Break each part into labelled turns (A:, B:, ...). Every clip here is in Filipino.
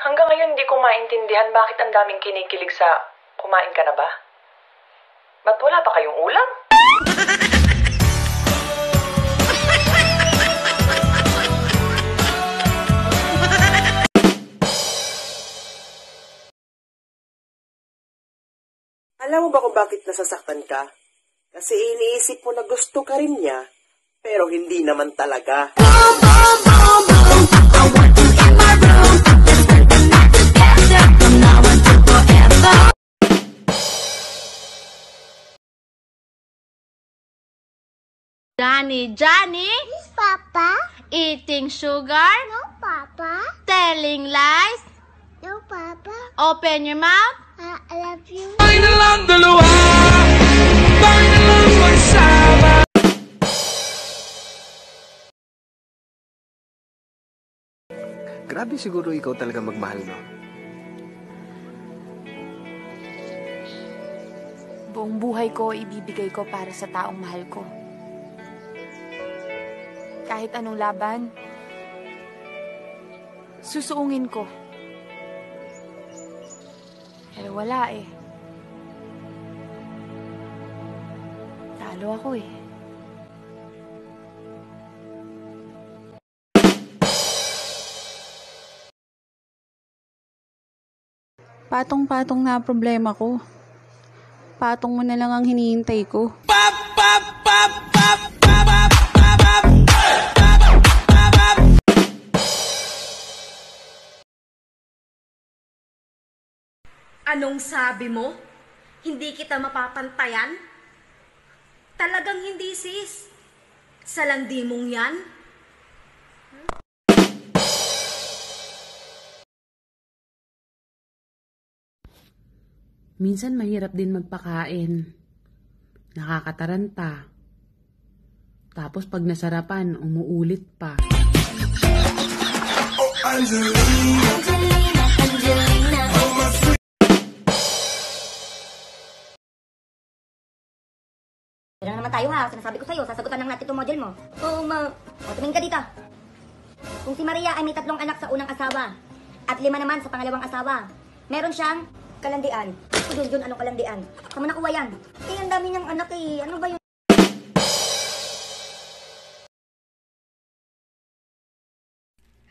A: Hanggang ngayon hindi ko maintindihan bakit ang daming kinikilig sa kumain ka na ba? Ba't wala pa kayong ulam?
B: Alam mo ba kung bakit nasasaktan ka? Kasi iniisip mo na gusto ka rin niya, pero hindi naman talaga.
C: Johnny?
D: Yes, Papa?
C: Eating sugar?
D: No, Papa.
C: Telling lies?
D: No, Papa.
C: Open your mouth?
D: I love you.
E: Grabe siguro ikaw talaga magmahal, no?
F: Buong buhay ko, ibibigay ko para sa taong mahal ko. Kahit anong laban, susuungin ko. Pero wala eh. Talo ako eh.
G: Patong-patong na problema ko. Patong mo na lang ang hinihintay ko.
H: Anong sabi mo? Hindi kita mapapantayan? Talagang hindi, sis. Sa landi mong yan?
I: Minsan mahirap din magpakain. Nakakataranta. Tapos pag nasarapan, umuulit pa.
J: Oh, Angelina.
K: Kaya naman tayo ha, sinasabi ko sa'yo, sasagutan lang natin itong model mo. Oo, ma. O, tumingin ka dito. Kung si Maria ay may 3 anak sa unang asawa, at 5 naman sa pangalawang asawa, meron siyang kalandian. O, Junjun, anong kalandian? Saan mo nakuha yan? Eh, ang dami niyang anak eh. Ano ba yun?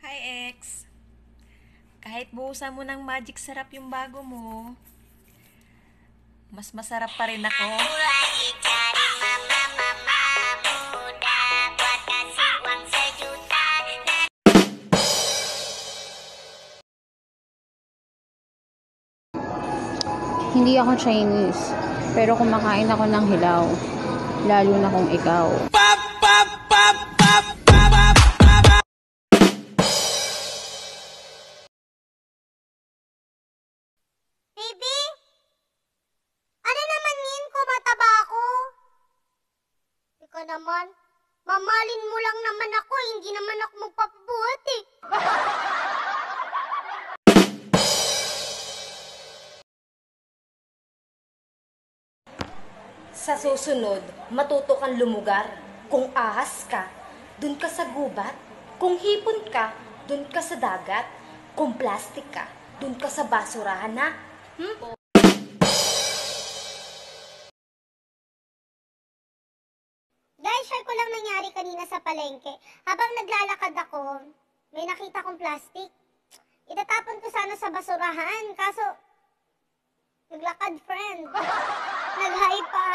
H: Hi, ex. Kahit buhusan mo ng magic sarap yung bago mo, mas masarap pa rin ako.
G: Hindi ako Chinese, pero kumakain ako ng hilaw. Lalo na kung ikaw.
D: Baby? Ano naman yun kung mataba ako? Ikaw naman, mamalin mo lang naman ako, hindi naman ako magpapabuhat eh.
H: Sa susunod, matuto kang lumugar. Kung ahas ka, dun ka sa gubat. Kung hipon ka, dun ka sa dagat. Kung plastic ka, dun ka sa basurahan na.
D: Guys, share ko lang nangyari kanina sa palengke. Habang naglalakad ako, may nakita kong plastic. Itatapon ko sana sa basurahan, kaso naglakad, friend. Nag-hi pa.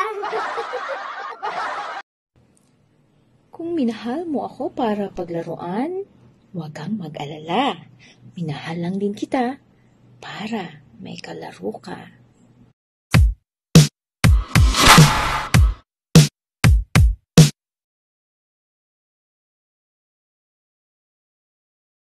L: Kung minahal mo ako para paglaruan, huwag kang mag-alala. Minahal lang din kita para may kalaro ka.